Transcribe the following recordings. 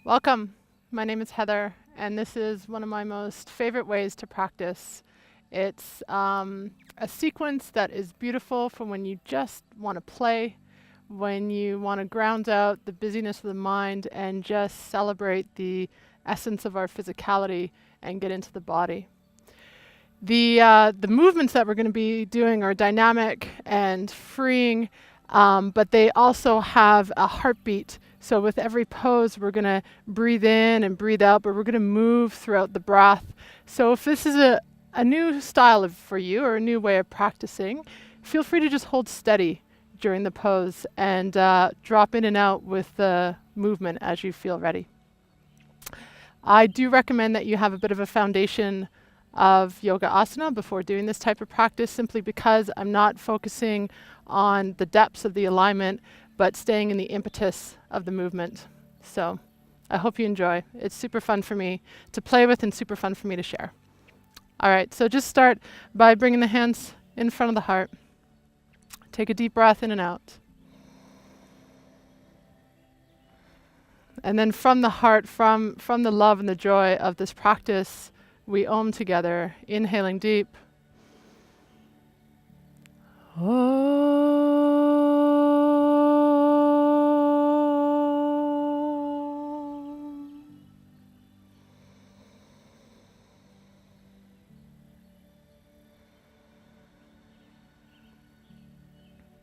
Welcome. My name is Heather, and this is one of my most favorite ways to practice. It's a sequence that is beautiful for when you just want to play, when you want to ground out the busyness of the mind and just celebrate the essence of our physicality and get into the body. The movements that we're going to be doing are dynamic and freeing, but they also have a heartbeat. So with every pose, we're going to breathe in and breathe out, but we're going to move throughout the breath. So if this is a new style for you or a new way of practicing, feel free to just hold steady during the pose and drop in and out with the movement as you feel ready. I do recommend that you have a bit of a foundation of yoga asana before doing this type of practice, simply because I'm not focusing on the depths of the alignment, but staying in the impetus of the movement. So I hope you enjoy. It's super fun for me to play with and super fun for me to share. All right, so just start by bringing the hands in front of the heart. Take a deep breath in and out. And then from the heart, from the love and the joy of this practice, we Om together, inhaling deep.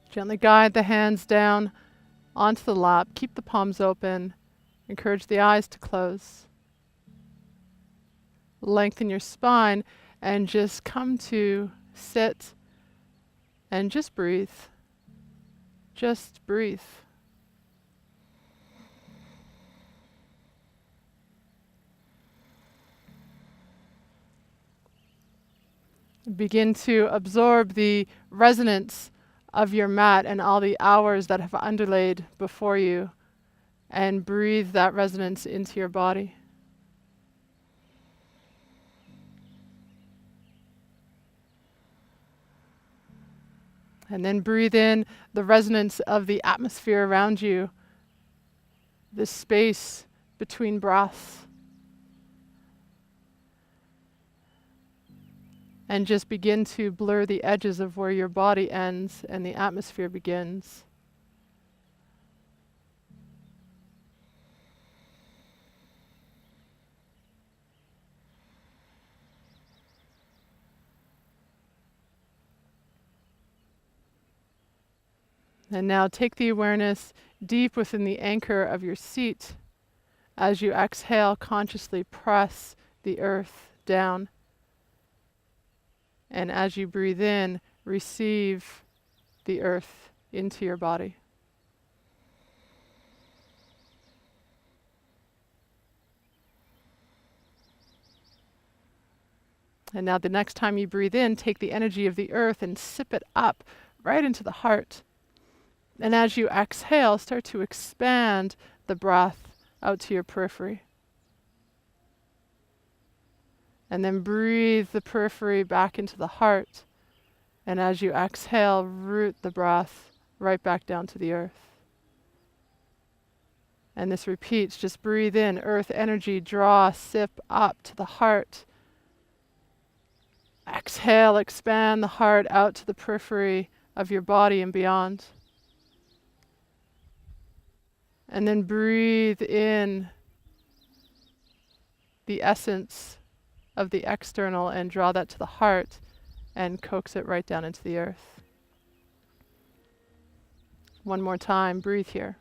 Gently guide the hands down onto the lap. Keep the palms open. Encourage the eyes to close. Lengthen your spine and just come to sit and just breathe. Just breathe. Begin to absorb the resonance of your mat and all the hours that have underlaid before you, and breathe that resonance into your body. And then breathe in the resonance of the atmosphere around you, this space between breaths. And just begin to blur the edges of where your body ends and the atmosphere begins. And now take the awareness deep within the anchor of your seat. As you exhale, consciously press the earth down. And as you breathe in, receive the earth into your body. And now the next time you breathe in, take the energy of the earth and sip it up right into the heart. And as you exhale, start to expand the breath out to your periphery. And then breathe the periphery back into the heart. And as you exhale, root the breath right back down to the earth. And this repeats. Just breathe in, earth energy, draw, sip up to the heart. Exhale, expand the heart out to the periphery of your body and beyond. And then breathe in the essence of the external and draw that to the heart and coax it right down into the earth. One more time, breathe here.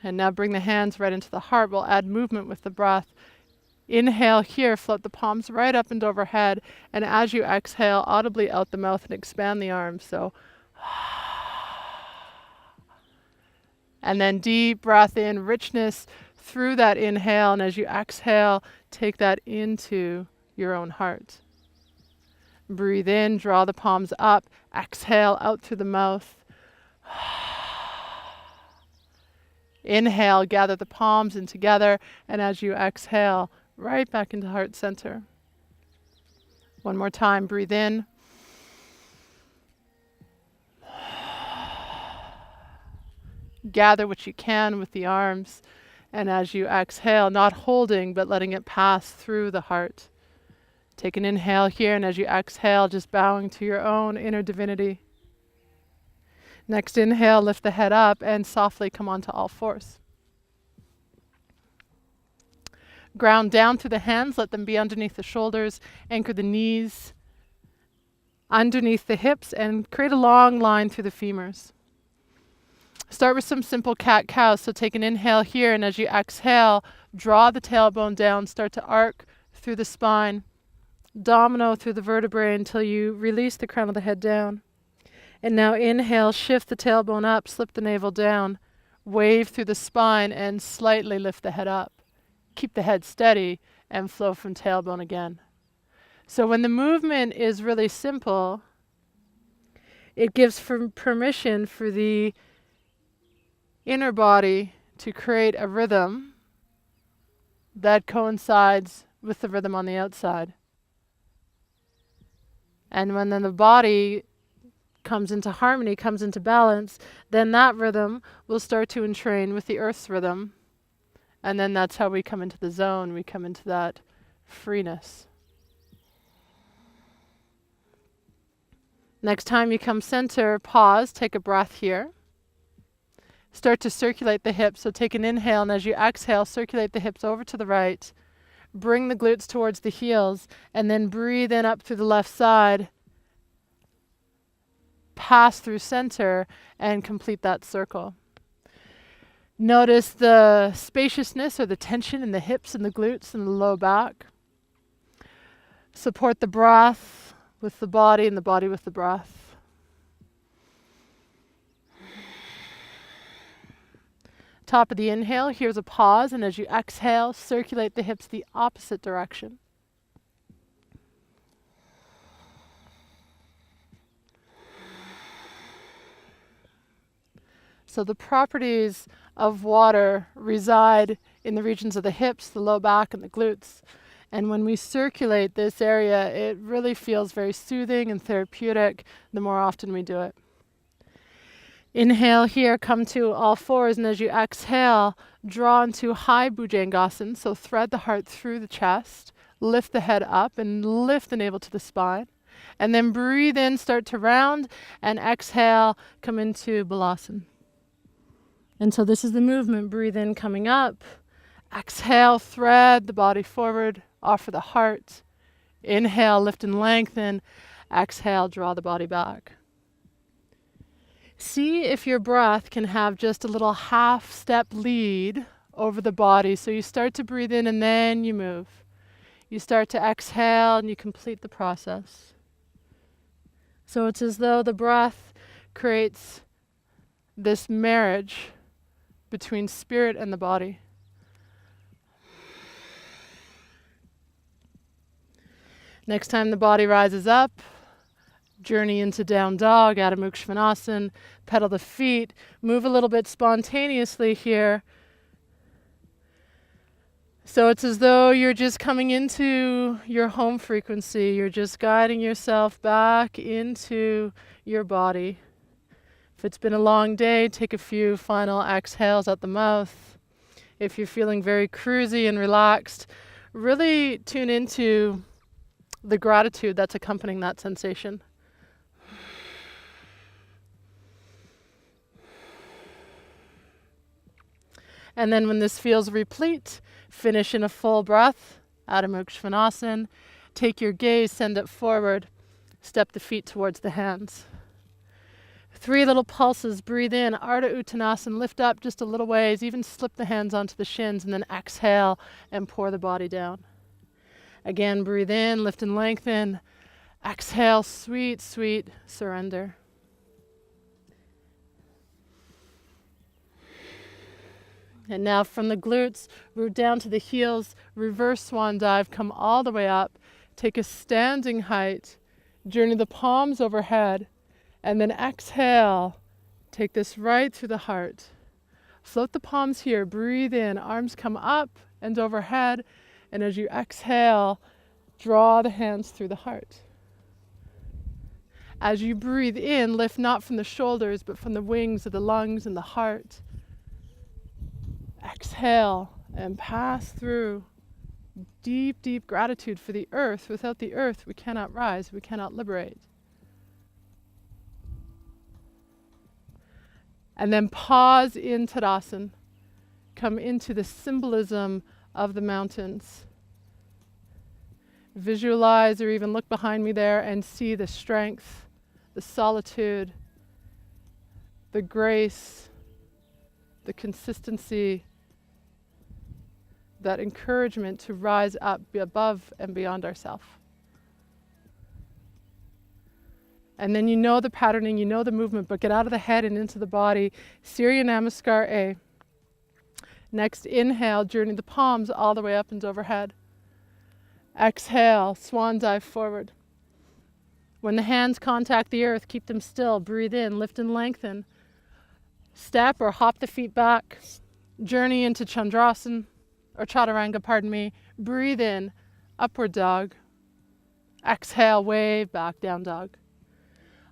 And now bring the hands right into the heart. We'll add movement with the breath. Inhale here, float the palms right up and overhead. And as you exhale, audibly out the mouth and expand the arms. So, and then deep breath in, richness through that inhale. And as you exhale, take that into your own heart. Breathe in, draw the palms up. Exhale out through the mouth. Inhale, gather the palms in together, and as you exhale, right back into heart center. One more time, breathe in. Gather what you can with the arms, and as you exhale, not holding, but letting it pass through the heart. Take an inhale here, and as you exhale, just bowing to your own inner divinity. Next inhale, lift the head up and softly come onto all fours. Ground down through the hands, let them be underneath the shoulders, anchor the knees underneath the hips, and create a long line through the femurs. Start with some simple cat-cow, so take an inhale here, and as you exhale, draw the tailbone down, start to arc through the spine, domino through the vertebrae until you release the crown of the head down. And now inhale, shift the tailbone up, slip the navel down, wave through the spine, and slightly lift the head up. Keep the head steady and flow from tailbone again. So when the movement is really simple, it gives permission for the inner body to create a rhythm that coincides with the rhythm on the outside. And when then the body comes into harmony, comes into balance, then that rhythm will start to entrain with the earth's rhythm. And then that's how we come into the zone, we come into that freeness. Next time you come center, pause, take a breath here. Start to circulate the hips, so take an inhale, and as you exhale, circulate the hips over to the right. Bring the glutes towards the heels, and then breathe in up through the left side. Pass through center and complete that circle. Notice the spaciousness or the tension in the hips and the glutes and the low back. Support the breath with the body and the body with the breath. Top of the inhale, here's a pause, and as you exhale, circulate the hips the opposite direction. So the properties of water reside in the regions of the hips, the low back, and the glutes. And when we circulate this area, it really feels very soothing and therapeutic the more often we do it. Inhale here, come to all fours, and as you exhale, draw into high Bhujangasana, so thread the heart through the chest, lift the head up, and lift the navel to the spine. And then breathe in, start to round, and exhale, come into Balasana. And so this is the movement. Breathe in, coming up. Exhale, thread the body forward, offer the heart. Inhale, lift and lengthen. Exhale, draw the body back. See if your breath can have just a little half-step lead over the body. So you start to breathe in and then you move. You start to exhale and you complete the process. So it's as though the breath creates this marriage between spirit and the body. Next time the body rises up, journey into down dog, Adho Mukha Svanasana, pedal the feet, move a little bit spontaneously here. So it's as though you're just coming into your home frequency. You're just guiding yourself back into your body. If it's been a long day, take a few final exhales at the mouth. If you're feeling very cruisy and relaxed, really tune into the gratitude that's accompanying that sensation. And then when this feels replete, finish in a full breath, Adho Mukha Svanasana. Take your gaze, send it forward, step the feet towards the hands. 3 little pulses, breathe in, Ardha Uttanasana, lift up just a little ways, even slip the hands onto the shins, and then exhale and pour the body down. Again, breathe in, lift and lengthen. Exhale, sweet, sweet surrender. And now from the glutes, root down to the heels, reverse swan dive, come all the way up, take a standing height, journey the palms overhead, and then exhale, take this right through the heart. Float the palms here, breathe in, arms come up and overhead, and as you exhale, draw the hands through the heart. As you breathe in, lift not from the shoulders, but from the wings of the lungs and the heart. Exhale and pass through. Deep, deep gratitude for the earth. Without the earth, we cannot rise, we cannot liberate. And then pause in Tadasana. Come into the symbolism of the mountains. Visualize or even look behind me there and see the strength, the solitude, the grace, the consistency, that encouragement to rise up above and beyond ourselves. And then you know the patterning, you know the movement, but get out of the head and into the body. Surya Namaskar A. Next, inhale, journey the palms all the way up and overhead. Exhale, swan dive forward. When the hands contact the earth, keep them still. Breathe in, lift and lengthen. Step or hop the feet back. Journey into Chandrasana, or Chaturanga, pardon me. Breathe in, upward dog. Exhale, wave back, down dog.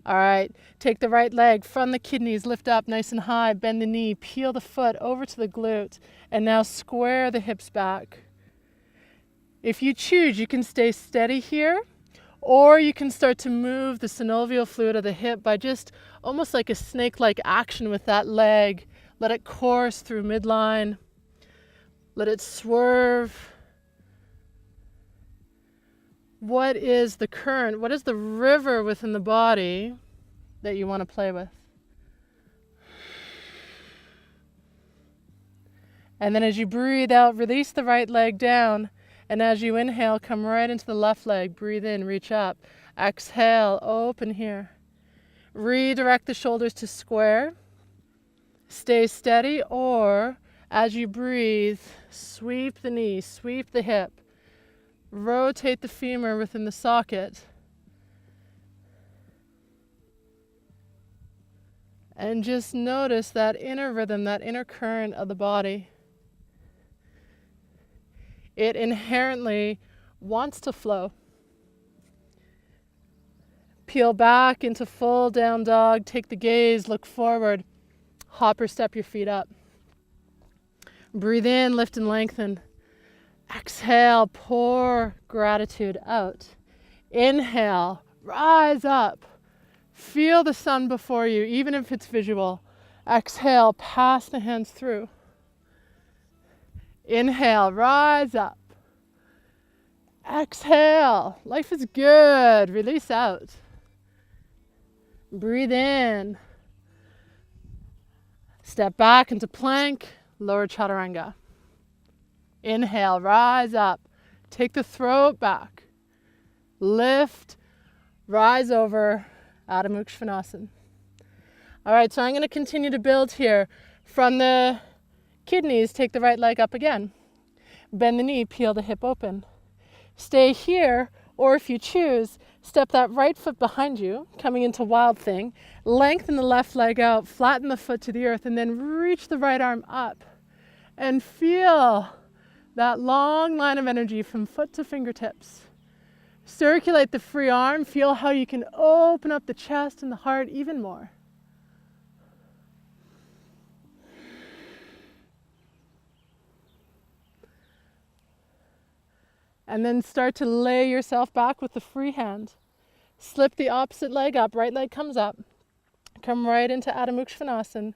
All right, take the right leg from the kidneys, lift up nice and high, bend the knee, peel the foot over to the glute, and now square the hips back. If you choose, you can stay steady here, or you can start to move the synovial fluid of the hip by just almost like a snake-like action with that leg. Let it course through midline. Let it swerve. What is the current? What is the river within the body that you want to play with? And then as you breathe out, release the right leg down. And as you inhale, come right into the left leg. Breathe in, reach up. Exhale, open here. Redirect the shoulders to square. Stay steady, or as you breathe, sweep the knee, sweep the hip. Rotate the femur within the socket. And just notice that inner rhythm, that inner current of the body. It inherently wants to flow. Peel back into full down dog. Take the gaze, look forward. Hop or step your feet up. Breathe in, lift and lengthen. Exhale, pour gratitude out. Inhale, rise up. Feel the sun before you, even if it's visual. Exhale, pass the hands through. Inhale, rise up. Exhale, life is good. Release out. Breathe in. Step back into plank, lower chaturanga. Inhale, rise up. Take the throat back. Lift, rise over, Adho Mukha Svanasana. All right, so I'm going to continue to build here. From the kidneys, take the right leg up again. Bend the knee, peel the hip open. Stay here, or if you choose, step that right foot behind you, coming into Wild Thing. Lengthen the left leg out, flatten the foot to the earth, and then reach the right arm up. And feel that long line of energy from foot to fingertips. Circulate the free arm. Feel how you can open up the chest and the heart even more. And then start to lay yourself back with the free hand. Slip the opposite leg up. Right leg comes up. Come right into Adho Mukha Svanasana.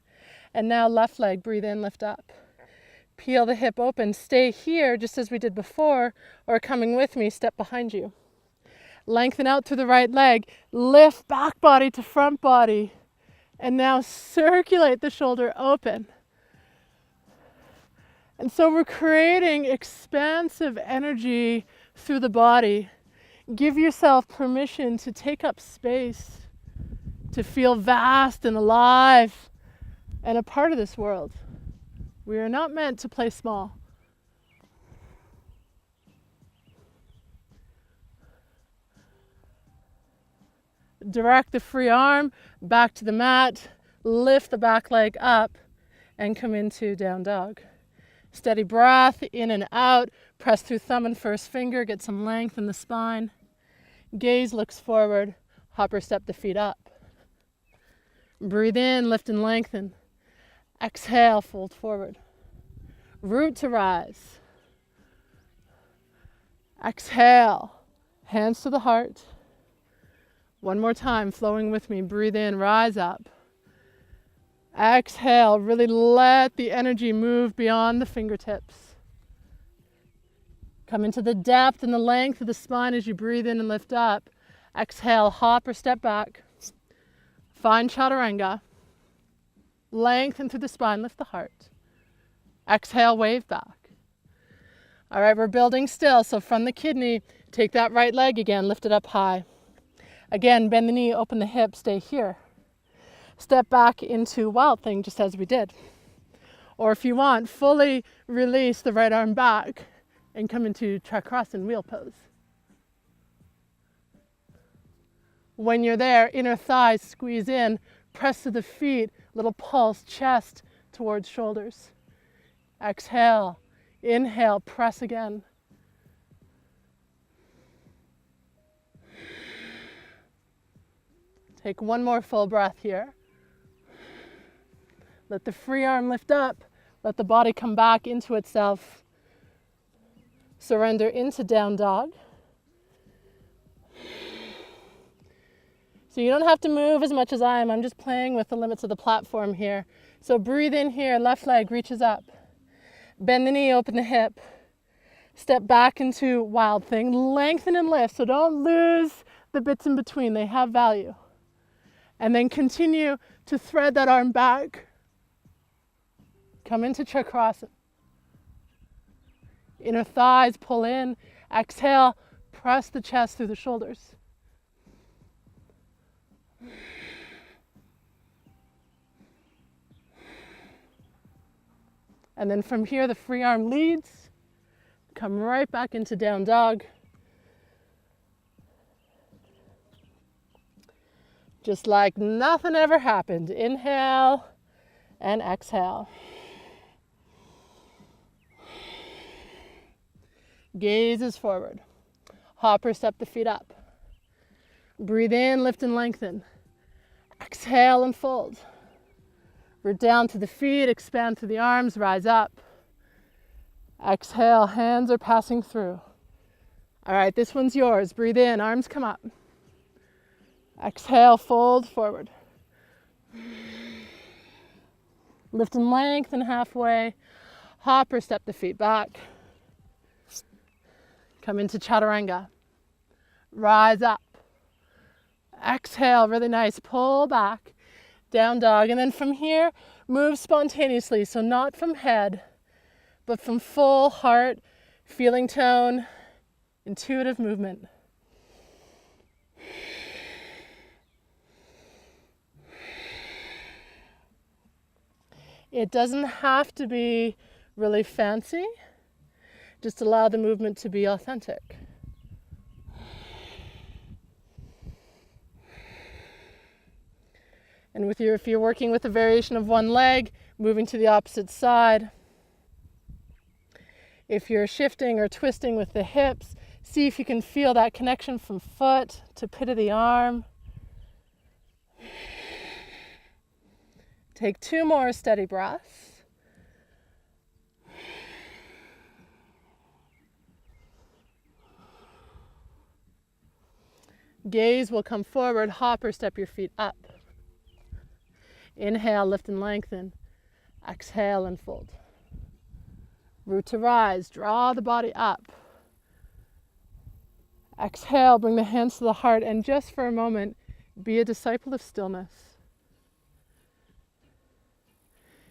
And now left leg, breathe in, lift up. Peel the hip open. Stay here just as we did before, or coming with me, step behind you. Lengthen out through the right leg. Lift back body to front body. And now circulate the shoulder open. And so we're creating expansive energy through the body. Give yourself permission to take up space, to feel vast and alive and a part of this world. We are not meant to play small. Direct the free arm back to the mat. Lift the back leg up. and come into down dog. Steady breath, in and out. Press through thumb and first finger, get some length in the spine. Gaze looks forward, hop or step the feet up. Breathe in, lift and lengthen. Exhale, fold forward. Root to rise. Exhale, hands to the heart. One more time, flowing with me. Breathe in, rise up. Exhale, really let the energy move beyond the fingertips. Come into the depth and the length of the spine as you breathe in and lift up. Exhale, hop or step back. Find chaturanga. Lengthen through the spine, lift the heart. Exhale, wave back. All right, we're building still. So from the kidney, take that right leg again, lift it up high. Again, bend the knee, open the hip, stay here. Step back into wild thing, just as we did. Or if you want, fully release the right arm back and come into Chakrasana, wheel pose. When you're there, inner thighs squeeze in, press to the feet, little pulse, chest towards shoulders. Exhale, inhale, press again. Take one more full breath here. Let the free arm lift up, let the body come back into itself. Surrender into down dog. So you don't have to move as much as I am. I'm just playing with the limits of the platform here. So breathe in here, left leg reaches up. Bend the knee, open the hip. Step back into wild thing. Lengthen and lift, so don't lose the bits in between. They have value. And then continue to thread that arm back. Come into Chakrasana. Inner thighs pull in. Exhale, press the chest through the shoulders. And then from here, the free arm leads. Come right back into down dog. Just like nothing ever happened. Inhale and exhale. Gaze is forward. Hop or step the feet up. Breathe in, lift and lengthen. Exhale and fold. Root down to the feet, expand through the arms, rise up. Exhale, hands are passing through. All right, this one's yours. Breathe in, arms come up. Exhale, fold forward. Lift and lengthen halfway. Hop or step the feet back. Come into chaturanga. Rise up. Exhale, really nice. Pull back. Down dog. And then from here, move spontaneously. So not from head, but from full heart, feeling tone, intuitive movement. It doesn't have to be really fancy. Just allow the movement to be authentic. And if you're working with a variation of one leg, moving to the opposite side. If you're shifting or twisting with the hips, see if you can feel that connection from foot to pit of the arm. Take 2 more steady breaths. Gaze will come forward, hop or step your feet up. Inhale, lift and lengthen. Exhale and fold. Root to rise, draw the body up. Exhale, bring the hands to the heart, and just for a moment, be a disciple of stillness.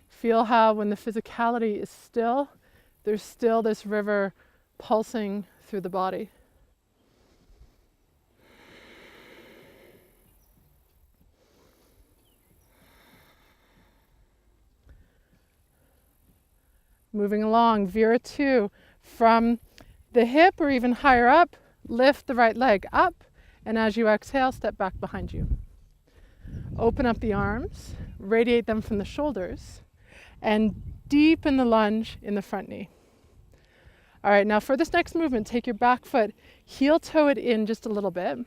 Feel how when the physicality is still, there's still this river pulsing through the body. Moving along, Vira 2, from the hip or even higher up, lift the right leg up, and as you exhale, step back behind you. Open up the arms, radiate them from the shoulders, and deepen the lunge in the front knee. All right, now for this next movement, take your back foot, heel toe it in just a little bit.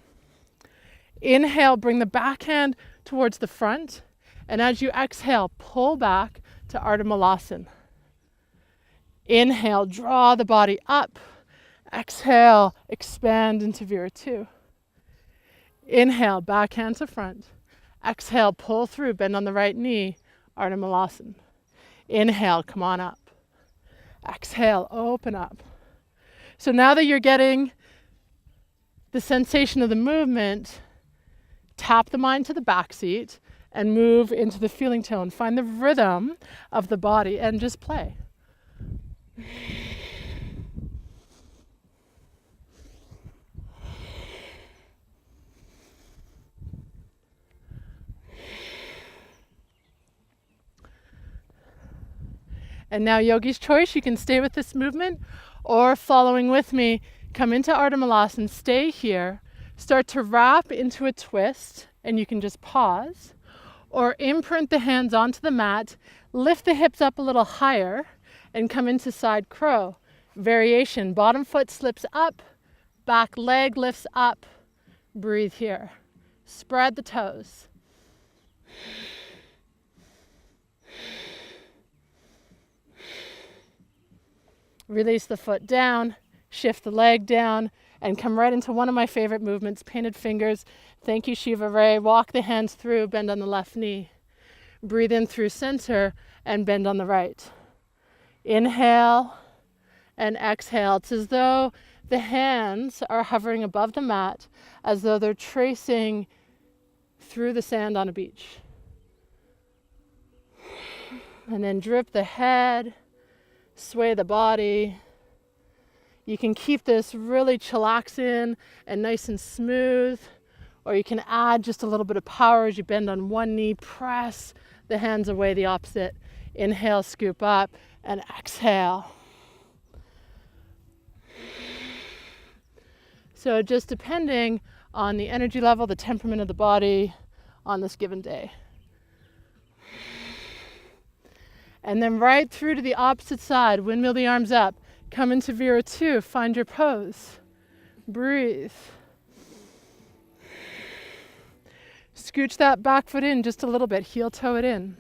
Inhale, bring the back hand towards the front, and as you exhale, pull back to Ardha Malasana. Inhale, draw the body up. Exhale, expand into Vira 2. Inhale, back hand to front. Exhale, pull through, bend on the right knee, Ardha Malasana. Inhale, come on up. Exhale, open up. So now that you're getting the sensation of the movement, tap the mind to the back seat and move into the feeling tone. Find the rhythm of the body and just play. And now yogi's choice, you can stay with this movement or following with me, come into Ardha Malasana, stay here, start to wrap into a twist, and you can just pause, or imprint the hands onto the mat, lift the hips up a little higher, and come into side crow. Variation, bottom foot slips up, back leg lifts up, breathe here. Spread the toes. Release the foot down, shift the leg down, and come right into one of my favorite movements, painted fingers. Thank you, Shiva Ray. Walk the hands through, bend on the left knee. Breathe in through center and bend on the right. Inhale and exhale. It's as though the hands are hovering above the mat, as though they're tracing through the sand on a beach. And then drip the head, sway the body. You can keep this really chillaxing and nice and smooth, or you can add just a little bit of power as you bend on one knee, press the hands away the opposite. Inhale, scoop up, and exhale. So just depending on the energy level, the temperament of the body on this given day. And then right through to the opposite side, windmill the arms up. Come into Vira 2, find your pose. Breathe. Scooch that back foot in just a little bit, heel toe it in.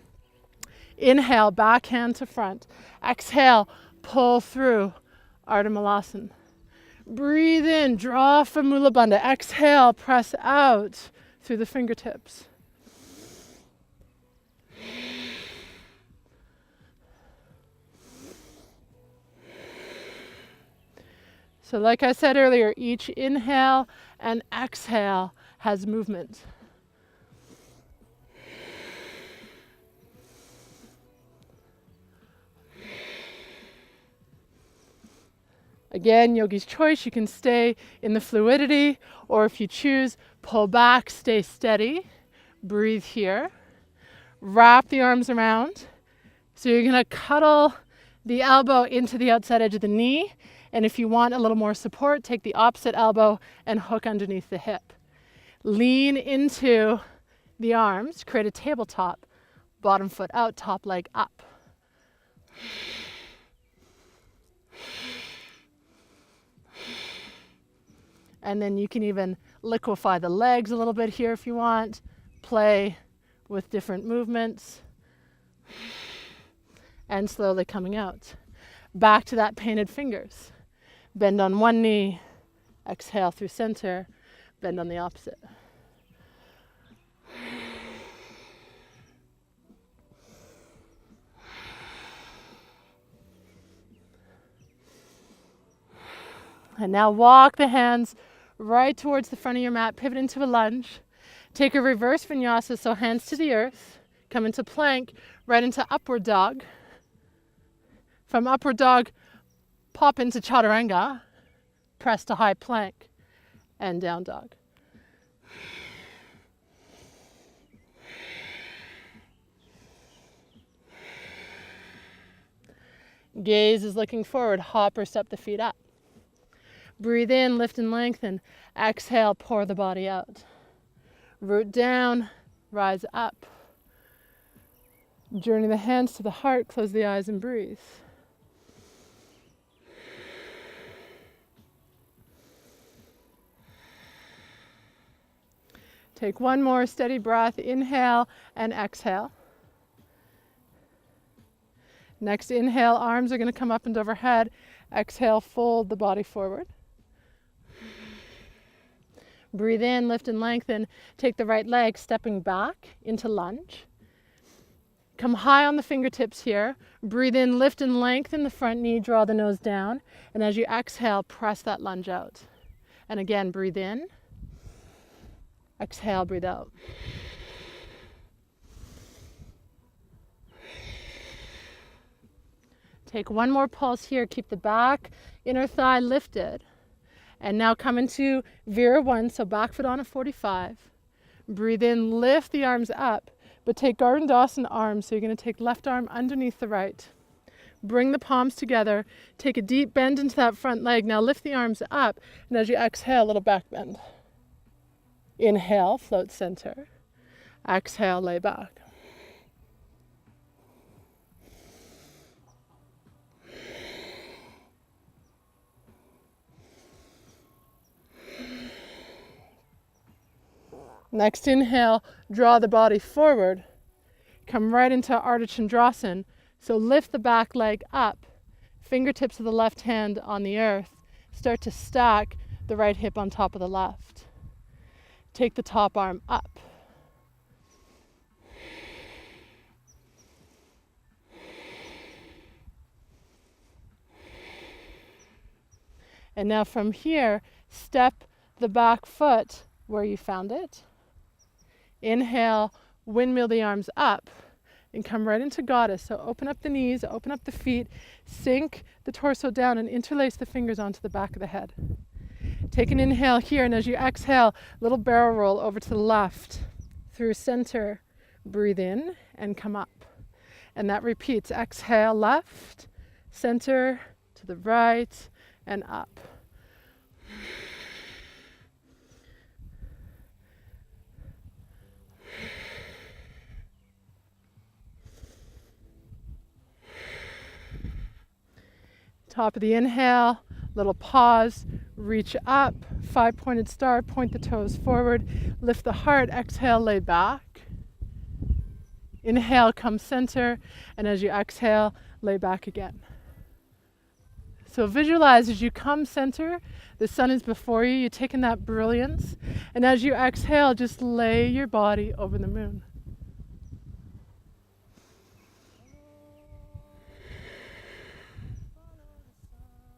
Inhale, back hand to front. Exhale, pull through Ardha Malasana. Breathe in, draw from Mula Bandha. Exhale, press out through the fingertips. So like I said earlier, each inhale and exhale has movement. Again, yogi's choice, you can stay in the fluidity, or if you choose, pull back, stay steady, breathe here. Wrap the arms around. So you're gonna cuddle the elbow into the outside edge of the knee, and if you want a little more support, take the opposite elbow and hook underneath the hip. Lean into the arms, create a tabletop, bottom foot out, top leg up. And then you can even liquefy the legs a little bit here if you want. Play with different movements. And slowly coming out. Back to that painted fingers. Bend on one knee. Exhale through center. Bend on the opposite. And now walk the hands right towards the front of your mat, pivot into a lunge. Take a reverse vinyasa, so hands to the earth. Come into plank, right into upward dog. From upward dog, pop into chaturanga, press to high plank, and down dog. Gaze is looking forward, hop or step the feet up. Breathe in, lift and lengthen. Exhale, pour the body out. Root down, rise up. Journey the hands to the heart, close the eyes and breathe. Take one more steady breath, inhale and exhale. Next inhale, arms are going to come up and overhead. Exhale, fold the body forward. Breathe in, lift and lengthen. Take the right leg, stepping back into lunge. Come high on the fingertips here. Breathe in, lift and lengthen the front knee, draw the nose down. And as you exhale, press that lunge out. And again, breathe in. Exhale, breathe out. Take one more pulse here. Keep the back inner thigh lifted. And now come into Vira 1, so back foot on a 45. Breathe in, lift the arms up, but take Gardandasana arms, so you're going to take left arm underneath the right. Bring the palms together, take a deep bend into that front leg. Now lift the arms up, and as you exhale, a little back bend. Inhale, float center. Exhale, lay back. Next inhale, draw the body forward. Come right into Ardha Chandrasana. So lift the back leg up, fingertips of the left hand on the earth. Start to stack the right hip on top of the left. Take the top arm up. And now from here, step the back foot where you found it. Inhale, windmill the arms up and come right into Goddess. So open up the knees, open up the feet, sink the torso down and interlace the fingers onto the back of the head. Take an inhale here, and as you exhale, little barrel roll over to the left through center. Breathe in and come up. And that repeats. Exhale, left, center, to the right, and up. Top of the inhale, little pause, reach up, 5-pointed star, point the toes forward, lift the heart, exhale, lay back. Inhale, come center, and as you exhale, lay back again. So visualize as you come center, the sun is before you, you're taking that brilliance, and as you exhale, just lay your body over the moon.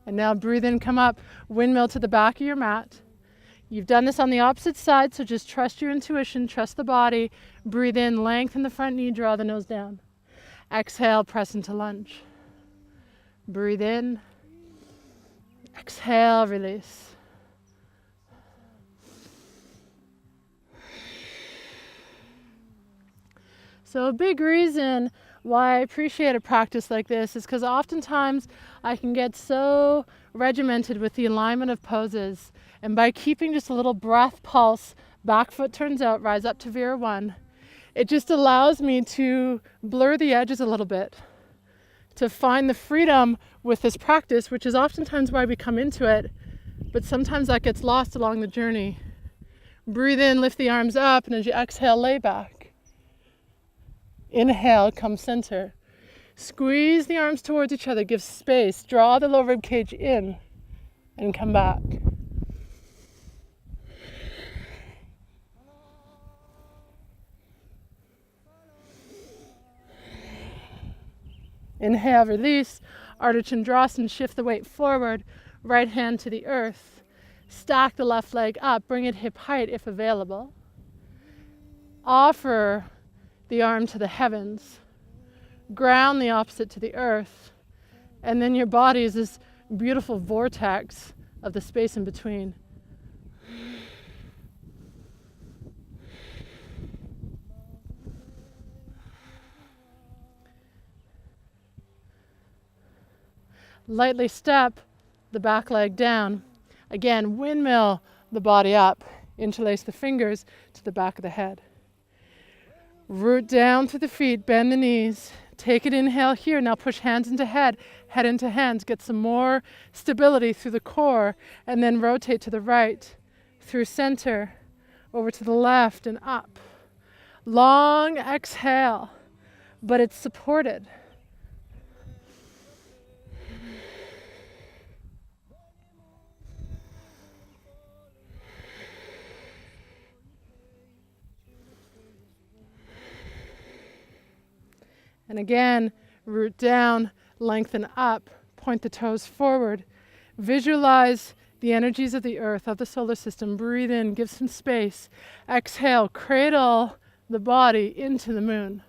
And now breathe in, come up, windmill to the back of your mat. You've done this on the opposite side, so just trust your intuition, trust the body. Breathe in, lengthen the front knee, draw the nose down. Exhale, press into lunge. Breathe in. Exhale, release. So a big reason why I appreciate a practice like this is because oftentimes I can get so regimented with the alignment of poses, and by keeping just a little breath pulse, back foot turns out, rise up to Vira 1, it just allows me to blur the edges a little bit, to find the freedom with this practice, which is oftentimes why we come into it, but sometimes that gets lost along the journey. Breathe in, lift the arms up, and as you exhale, lay back. Inhale, come center. Squeeze the arms towards each other, give space, draw the lower rib cage in, and come back. Inhale, release, Ardha Chandrasana, shift the weight forward, right hand to the earth. Stack the left leg up, bring it hip height if available. Offer the arm to the heavens. Ground the opposite to the earth. And then your body is this beautiful vortex of the space in between. Lightly step the back leg down. Again, windmill the body up. Interlace the fingers to the back of the head. Root down through the feet, bend the knees. Take an inhale here. Now push hands into head, head into hands. Get some more stability through the core, and then rotate to the right, through center, over to the left and up. Long exhale, but it's supported. And again, root down, lengthen up, point the toes forward. Visualize the energies of the earth, of the solar system. Breathe in, give some space. Exhale, cradle the body into the moon.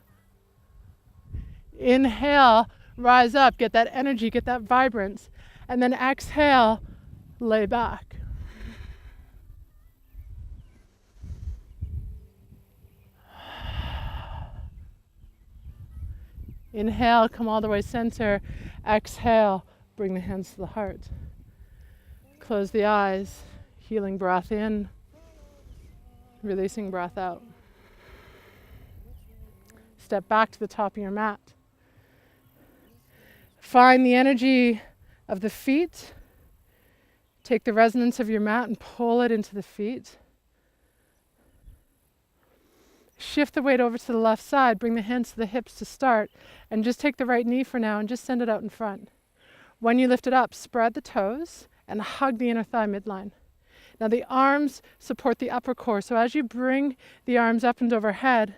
Inhale, rise up, get that energy, get that vibrance. And then exhale, lay back. Inhale, come all the way center. Exhale, bring the hands to the heart. Close the eyes, healing breath in, releasing breath out. Step back to the top of your mat. Find the energy of the feet. Take the resonance of your mat and pull it into the feet. Shift the weight over to the left side, bring the hands to the hips to start, and just take the right knee for now and just send it out in front. When you lift it up, spread the toes and hug the inner thigh midline. Now the arms support the upper core, so as you bring the arms up and overhead,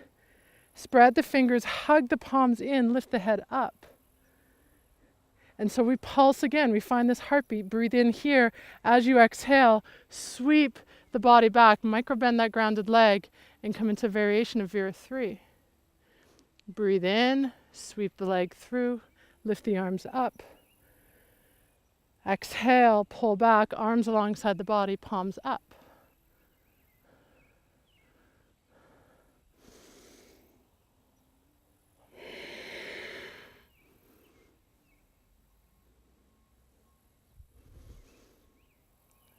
spread the fingers, hug the palms in, lift the head up. And so we pulse again, we find this heartbeat. Breathe in here. As you exhale, sweep the body back, micro-bend that grounded leg, and come into variation of Vira 3. Breathe in, sweep the leg through, lift the arms up. Exhale, pull back, arms alongside the body, palms up.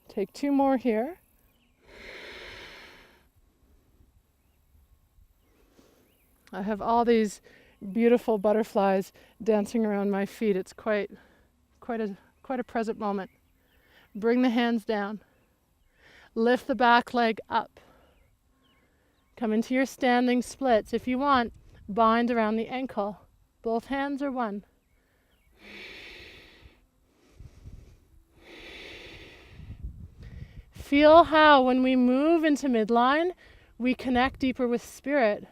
Take 2 more here. I have all these beautiful butterflies dancing around my feet. It's quite a present moment. Bring the hands down. Lift the back leg up. Come into your standing splits. If you want, bind around the ankle. Both hands are one. Feel how when we move into midline, we connect deeper with spirit.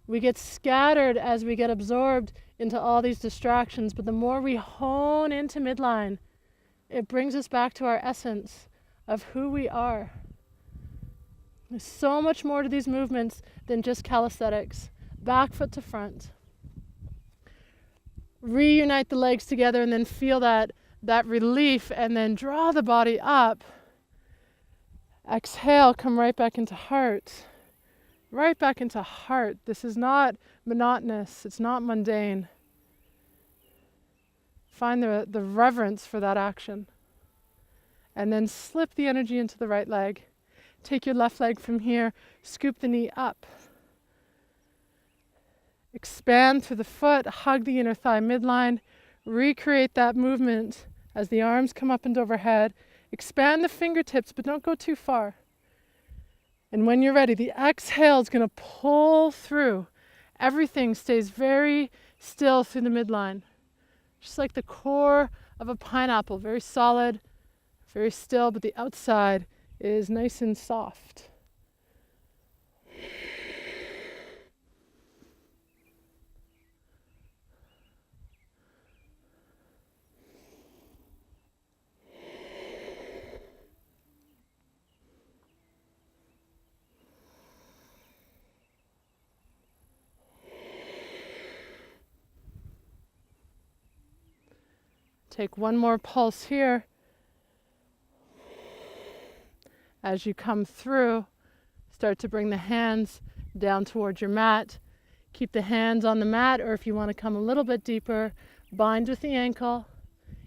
We get scattered as we get absorbed into all these distractions, but the more we hone into midline, it brings us back to our essence of who we are. There's so much more to these movements than just calisthenics. Back foot to front. Reunite the legs together and then feel that relief, and then draw the body up. Exhale, come right back into heart. Right back into heart. This is not monotonous. It's not mundane. Find the reverence for that action. And then slip the energy into the right leg. Take your left leg from here, scoop the knee up. Expand through the foot, hug the inner thigh midline. Recreate that movement as the arms come up and overhead. Expand the fingertips, but don't go too far. And when you're ready, the exhale is going to pull through. Everything stays very still through the midline. Just like the core of a pineapple, very solid, very still, but the outside is nice and soft. Take one more pulse here. As you come through, start to bring the hands down towards your mat. Keep the hands on the mat, or if you want to come a little bit deeper, bind with the ankle.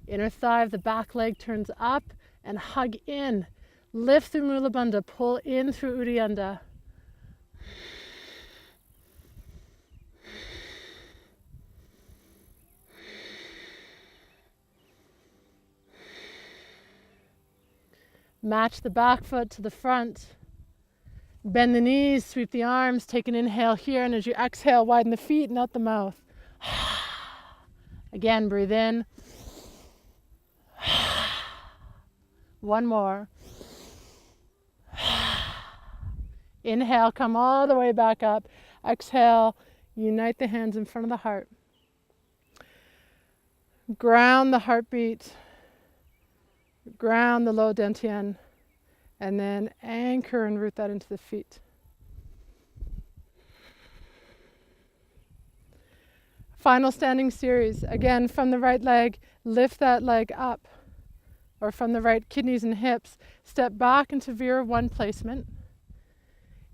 Inner thigh of the back leg turns up and hug in. Lift through Mula Bandha, pull in through Uddiyana. Match the back foot to the front. Bend the knees, sweep the arms, take an inhale here, and as you exhale, widen the feet and out the mouth. Again, breathe in. One more. Inhale, come all the way back up. Exhale, unite the hands in front of the heart. Ground the heartbeat. Ground the low dantian. And then anchor and root that into the feet. Final standing series. Again, from the right leg, lift that leg up. Or from the right kidneys and hips, step back into Vira 1 placement.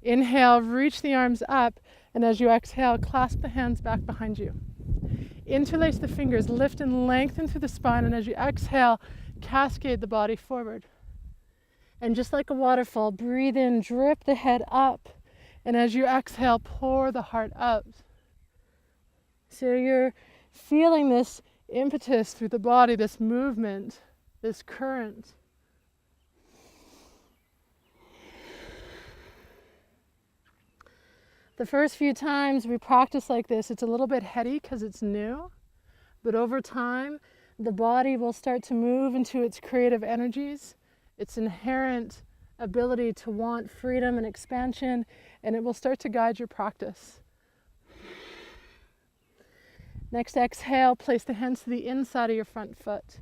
Inhale, reach the arms up, and as you exhale, clasp the hands back behind you. Interlace the fingers, lift and lengthen through the spine, and as you exhale, cascade the body forward. And just like a waterfall, breathe in, drip the head up, and as you exhale, pour the heart out. So you're feeling this impetus through the body, this movement, this current. The first few times we practice like this, it's a little bit heady because it's new, but over time, the body will start to move into its creative energies, its inherent ability to want freedom and expansion, and it will start to guide your practice. Next exhale, place the hands to the inside of your front foot.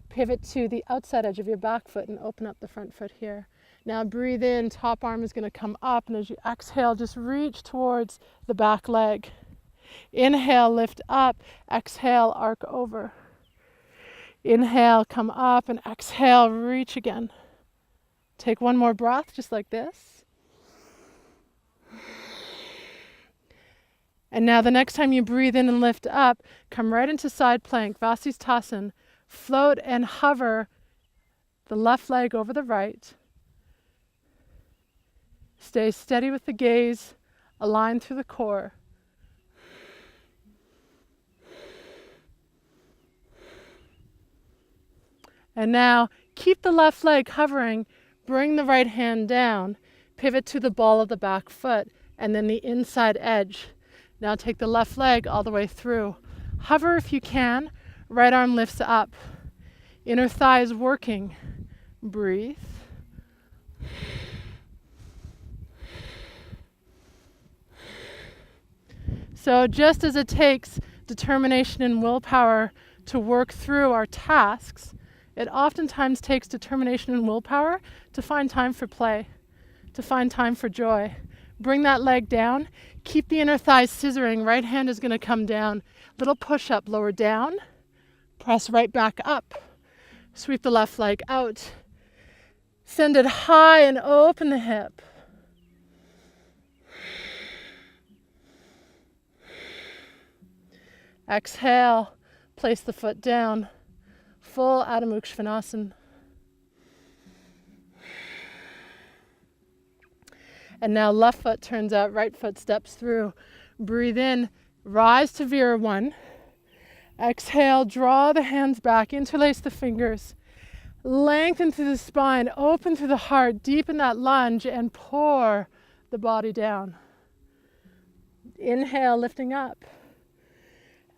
Pivot to the outside edge of your back foot and open up the front foot here. Now breathe in, top arm is going to come up, and as you exhale, just reach towards the back leg. Inhale, lift up, exhale, arc over. Inhale, come up, and exhale, reach again. Take one more breath, just like this. And now the next time you breathe in and lift up, come right into side plank, Vasisthasana. Float and hover the left leg over the right. Stay steady with the gaze, align through the core. And now keep the left leg hovering, bring the right hand down, pivot to the ball of the back foot, and then the inside edge. Now take the left leg all the way through. Hover if you can, right arm lifts up. Inner thigh is working. Breathe. So just as it takes determination and willpower to work through our tasks, it oftentimes takes determination and willpower to find time for play, to find time for joy. Bring that leg down. Keep the inner thigh scissoring. Right hand is going to come down. Little push up, lower down. Press right back up. Sweep the left leg out. Send it high and open the hip. Exhale, place the foot down. Full Adho Mukha Svanasana. And now left foot turns out, right foot steps through. Breathe in, rise to Vira 1. Exhale, draw the hands back, interlace the fingers. Lengthen through the spine, open through the heart, deepen that lunge, and pour the body down. Inhale, lifting up.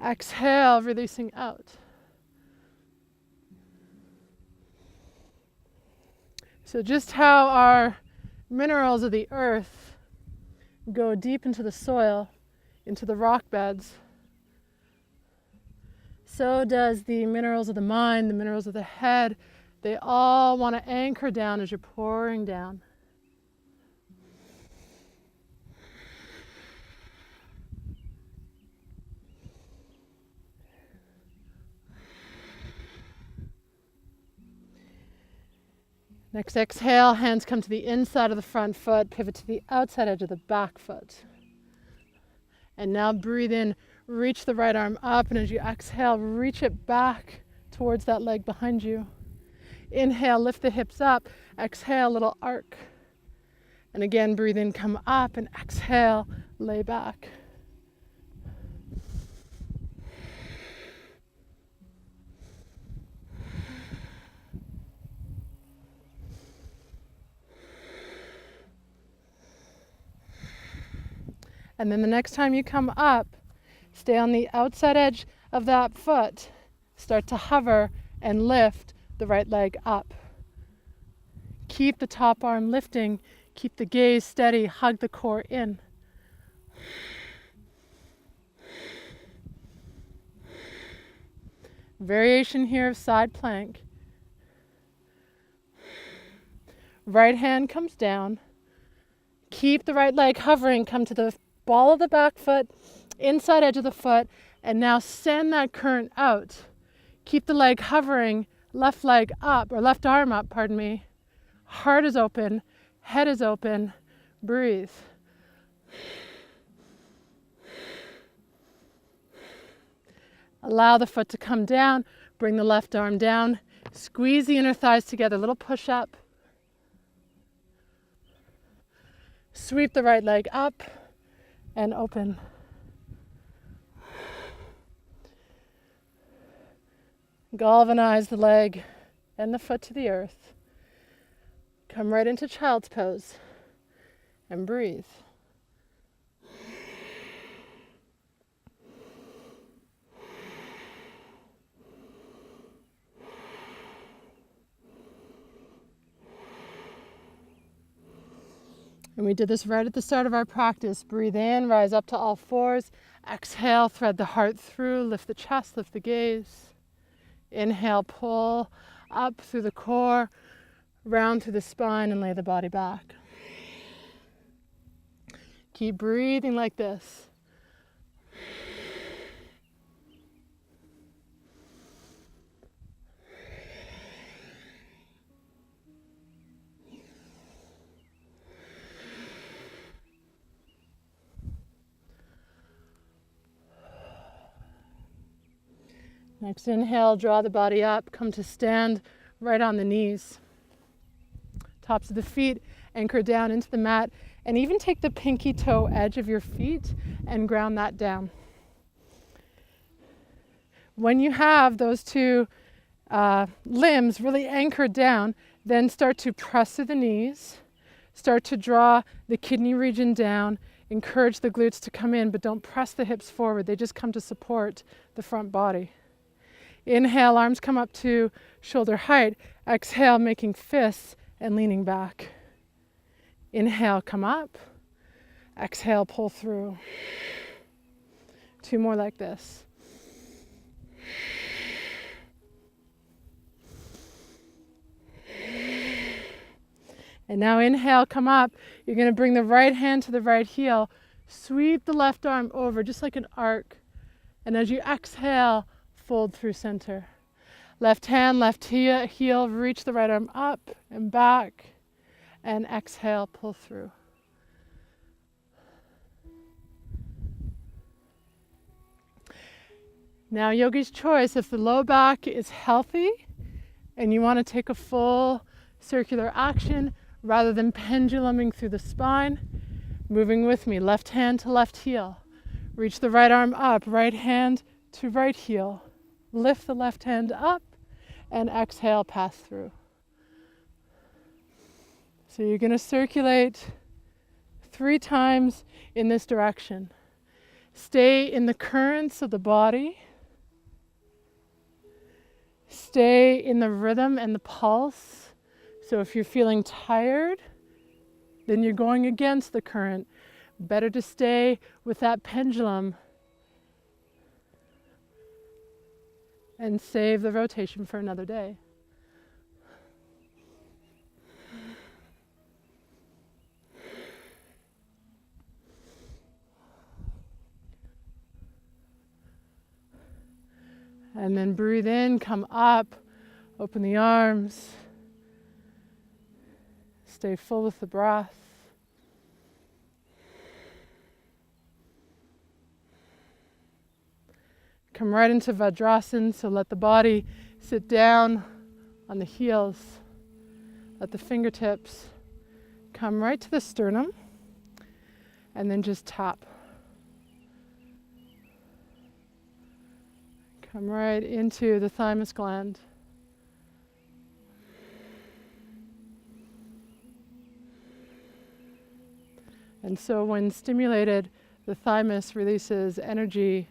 Exhale, releasing out. So just how our minerals of the earth go deep into the soil, into the rock beds, so does the minerals of the mind, the minerals of the head. They all want to anchor down as you're pouring down. Next exhale, hands come to the inside of the front foot, pivot to the outside edge of the back foot. And now breathe in, reach the right arm up, and as you exhale, reach it back towards that leg behind you. Inhale, lift the hips up. Exhale, little arc. And again, breathe in, come up, and exhale, lay back. And then the next time you come up, stay on the outside edge of that foot. Start to hover and lift the right leg up. Keep the top arm lifting. Keep the gaze steady. Hug the core in. Variation here of side plank. Right hand comes down. Keep the right leg hovering. Come to the ball of the back foot, inside edge of the foot, and now send that current out. Keep the leg hovering, left leg up, or left arm up, pardon me. Heart is open, head is open. Breathe. Allow the foot to come down. Bring the left arm down. Squeeze the inner thighs together. Little push up. Sweep the right leg up and open. Galvanize the leg and the foot to the earth. Come right into child's pose and breathe. And we did this right at the start of our practice. Breathe in, rise up to all fours. Exhale, thread the heart through, lift the chest, lift the gaze. Inhale, pull up through the core, round through the spine, and lay the body back. Keep breathing like this. Next inhale, draw the body up, come to stand right on the knees. Tops of the feet anchor down into the mat, and even take the pinky toe edge of your feet and ground that down. When you have those two limbs really anchored down, then start to press through the knees, start to draw the kidney region down, encourage the glutes to come in, but don't press the hips forward. They just come to support the front body. Inhale, arms come up to shoulder height. Exhale, making fists and leaning back. Inhale, come up. Exhale, pull through. Two more like this. And now inhale, come up. You're going to bring the right hand to the right heel. Sweep the left arm over just like an arc. And as you exhale, fold through center. Left hand, left heel, reach the right arm up and back. And exhale, pull through. Now, yogi's choice, if the low back is healthy and you want to take a full circular action rather than penduluming through the spine, moving with me, left hand to left heel. Reach the right arm up, right hand to right heel. Lift the left hand up and exhale, pass through. So you're going to circulate 3 times in this direction. Stay in the currents of the body. Stay in the rhythm and the pulse. So if you're feeling tired, then you're going against the current. Better to stay with that pendulum and save the rotation for another day. And then breathe in, come up, open the arms. Stay full with the breath. Come right into Virabhadrasana, so let the body sit down on the heels. Let the fingertips come right to the sternum, and then just tap. Come right into the thymus gland. And so when stimulated, The thymus releases energy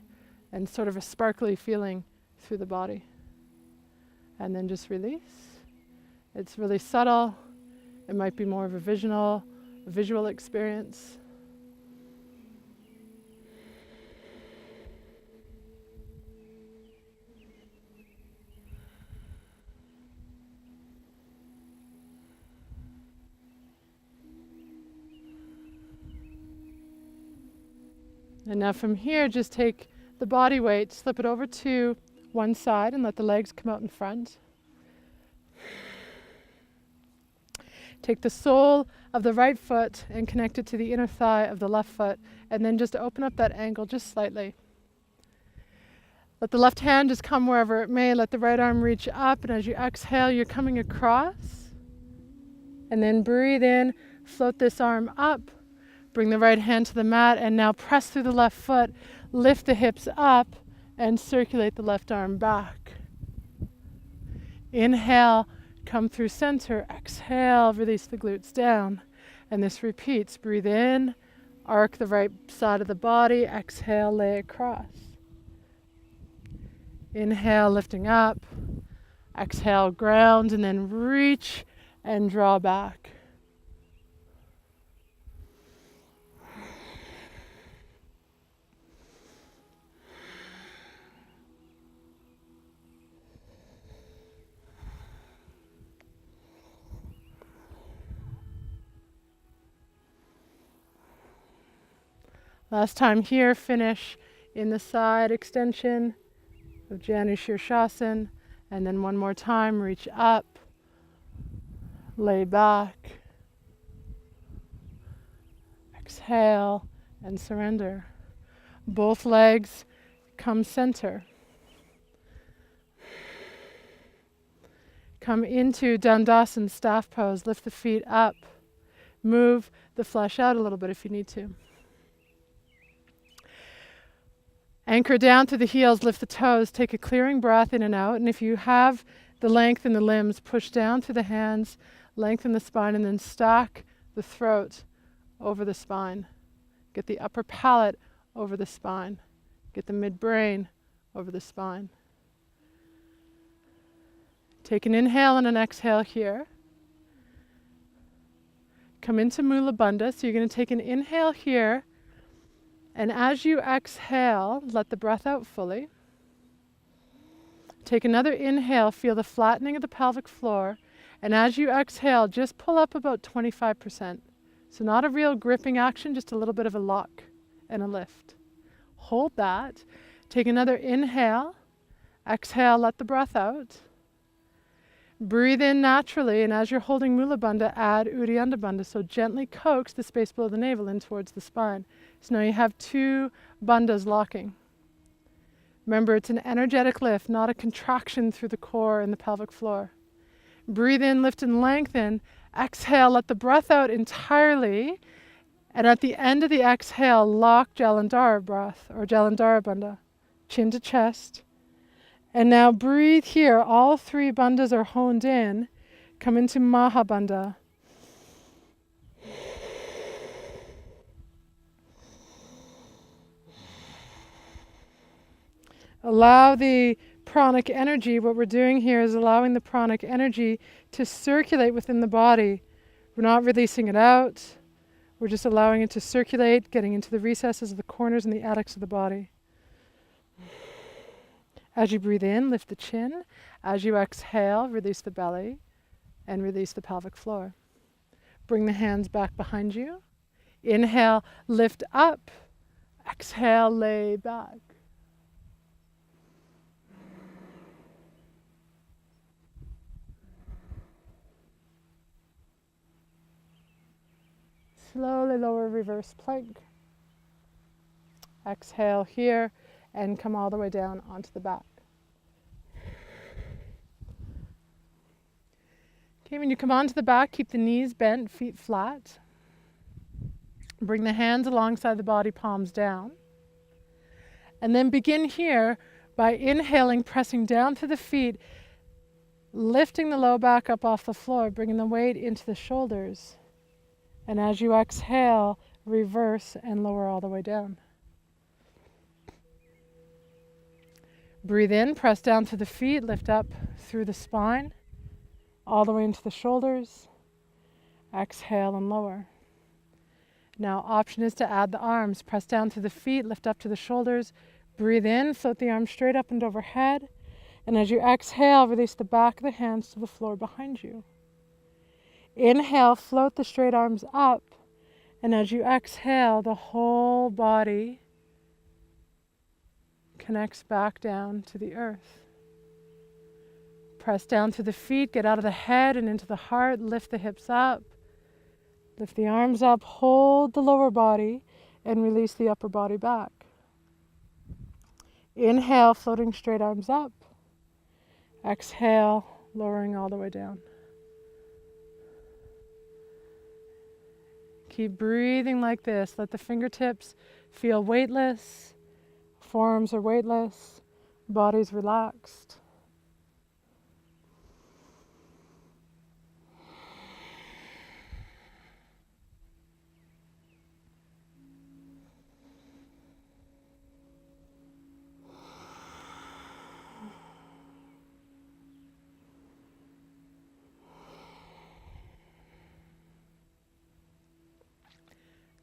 and sort of a sparkly feeling through the body. And then just release. It's really subtle. It might be more of a visual experience. And now from here, just take the body weight, slip it over to one side and let the legs come out in front. Take the sole of the right foot and connect it to the inner thigh of the left foot, and then just open up that angle just slightly. Let the left hand just come wherever it may. Let the right arm reach up, and as you exhale, you're coming across. And then breathe in, float this arm up. Bring the right hand to the mat, and now press through the left foot, lift the hips up, and circulate the left arm back. Inhale, come through center. Exhale, release the glutes down. And this repeats. Breathe in, arc the right side of the body. Exhale, lay across. Inhale, lifting up. Exhale, ground, and then reach and draw back. Last time here, finish in the side extension of Janu Shirshasana, and then one more time, reach up, lay back, exhale, and surrender. Both legs come center. Come into Dandasana, staff pose, lift the feet up, move the flesh out a little bit if you need to. Anchor down to the heels, lift the toes, take a clearing breath in and out, and if you have the length in the limbs, push down through the hands, lengthen the spine, and then stack the throat over the spine. Get the upper palate over the spine. Get the midbrain over the spine. Take an inhale and an exhale here. Come into Mula Bandha, so you're going to take an inhale here. And as you exhale, let the breath out fully. Take another inhale, feel the flattening of the pelvic floor. And as you exhale, just pull up about 25%. So not a real gripping action, just a little bit of a lock and a lift. Hold that. Take another inhale. Exhale, let the breath out. Breathe in naturally, and as you're holding Mula Bandha, add Uddiyana Bandha. So gently coax the space below the navel in towards the spine. So now you have two bandhas locking. Remember, it's an energetic lift, not a contraction through the core and the pelvic floor. Breathe in, lift and lengthen. Exhale, let the breath out entirely. And at the end of the exhale, lock Jalandhara breath or Jalandhara Bandha, chin to chest. And now breathe here. All three bandhas are honed in. Come into Maha Bandha. Allow the pranic energy. What we're doing here is allowing the pranic energy to circulate within the body. We're not releasing it out. We're just allowing it to circulate, getting into the recesses of the corners and the attics of the body. As you breathe in, lift the chin. As you exhale, release the belly and release the pelvic floor. Bring the hands back behind you. Inhale, lift up. Exhale, lay back. Slowly lower reverse plank. Exhale here. And come all the way down onto the back. Okay, when you come onto the back, keep the knees bent, feet flat. Bring the hands alongside the body, palms down. And then begin here by inhaling, pressing down through the feet, lifting the low back up off the floor, bringing the weight into the shoulders. And as you exhale, reverse, and lower all the way down. Breathe in, press down to the feet, lift up through the spine, all the way into the shoulders. Exhale and lower. Now, option is to add the arms. Press down to the feet, lift up to the shoulders. Breathe in, float the arms straight up and overhead. And as you exhale, release the back of the hands to the floor behind you. Inhale, float the straight arms up. And as you exhale, the whole body connects back down to the earth. Press down to the feet, get out of the head and into the heart, lift the hips up. Lift the arms up, hold the lower body, and release the upper body back. Inhale, floating straight arms up. Exhale, lowering all the way down. Keep breathing like this. Let the fingertips feel weightless. Forearms are weightless. Body's relaxed.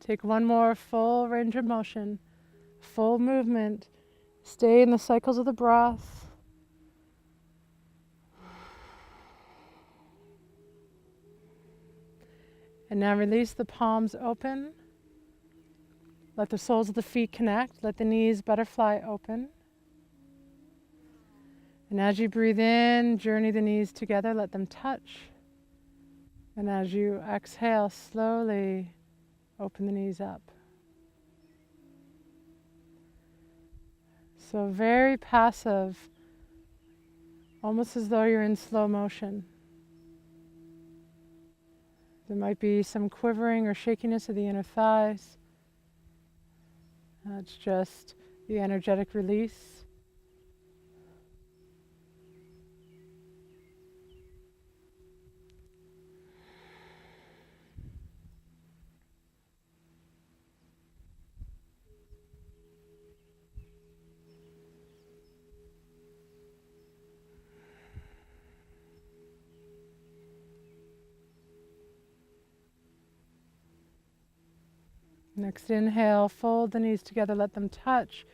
Take one more full range of motion, full movement. Stay in the cycles of the breath. And now release the palms open. Let the soles of the feet connect. Let the knees butterfly open. And as you breathe in, journey the knees together. Let them touch. And as you exhale, slowly open the knees up. So very passive, almost as though you're in slow motion. There might be some quivering or shakiness of the inner thighs. That's just the energetic release. Next inhale, fold the knees together, let them touch.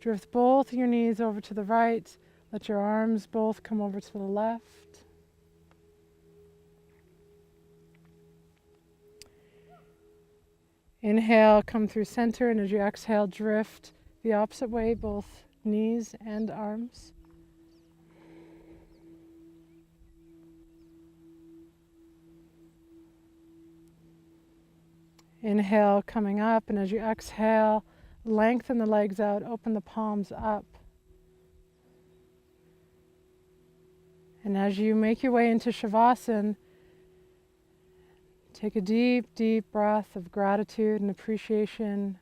Drift both your knees over to the right. Let your arms both come over to the left. Inhale, come through center, and as you exhale, drift the opposite way, both knees and arms. Inhale, coming up, and as you exhale, lengthen the legs out, open the palms up. And as you make your way into Shavasana, take a deep, deep breath of gratitude and appreciation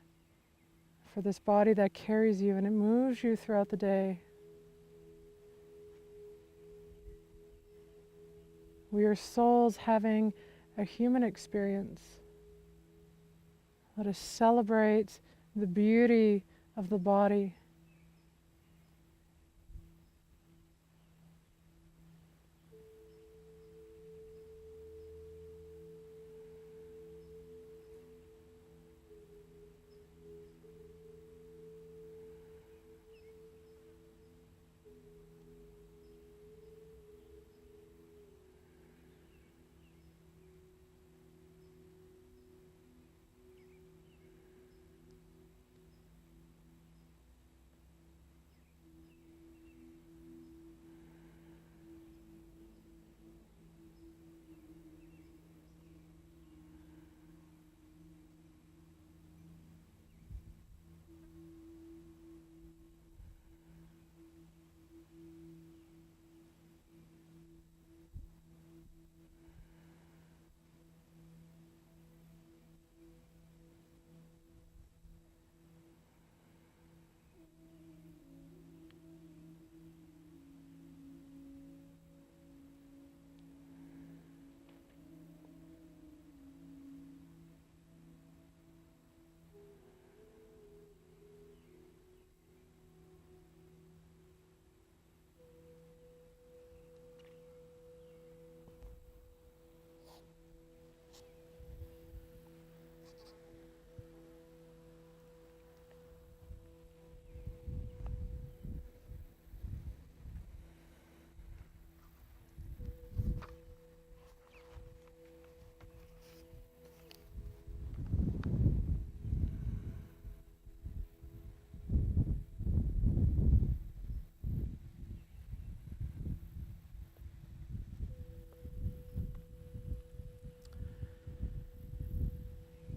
for this body that carries you and it moves you throughout the day. We are souls having a human experience. Let us celebrate the beauty of the body.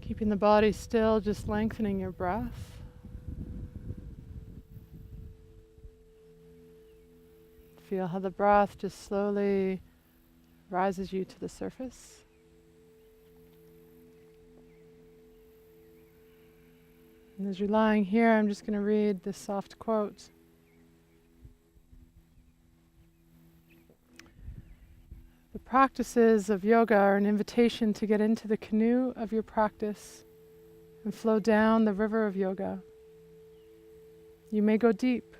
Keeping the body still, just lengthening your breath. Feel how the breath just slowly rises you to the surface. And as you're lying here, I'm just going to read this soft quote. The practices of yoga are an invitation to get into the canoe of your practice and flow down the river of yoga. You may go deep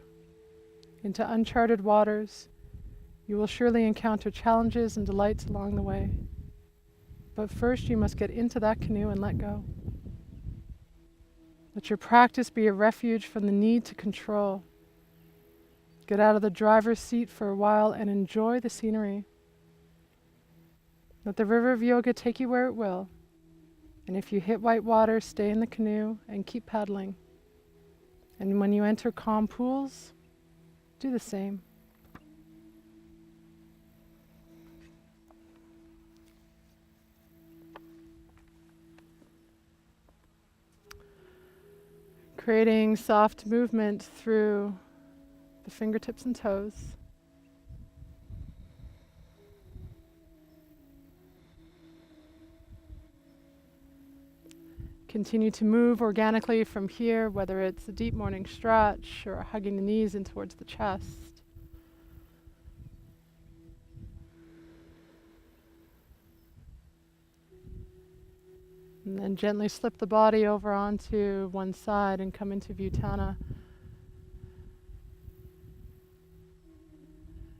into uncharted waters. You will surely encounter challenges and delights along the way. But first you must get into that canoe and let go. Let your practice be a refuge from the need to control. Get out of the driver's seat for a while and enjoy the scenery. Let the river of yoga take you where it will. And if you hit white water, stay in the canoe and keep paddling. And when you enter calm pools, do the same. Creating soft movement through the fingertips and toes. Continue to move organically from here, whether it's a deep morning stretch or hugging the knees in towards the chest. And then gently slip the body over onto one side and come into Utthana.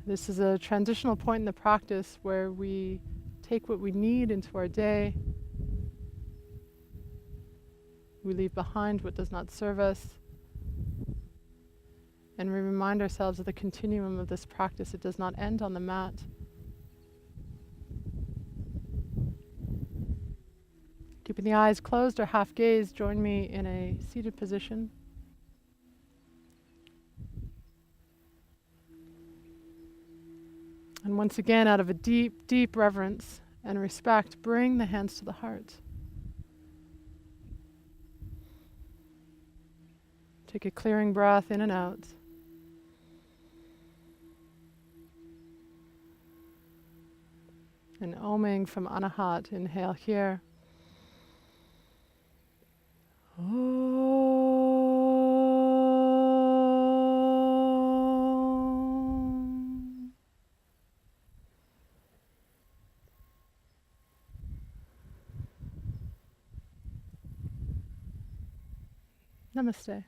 This is a transitional point in the practice where we take what we need into our day. We leave behind what does not serve us. And we remind ourselves of the continuum of this practice. It does not end on the mat. Keeping the eyes closed or half gazed, join me in a seated position. And once again, out of a deep, deep reverence and respect, bring the hands to the heart. Take a clearing breath in and out. And oming from Anahat, inhale here. Namaste.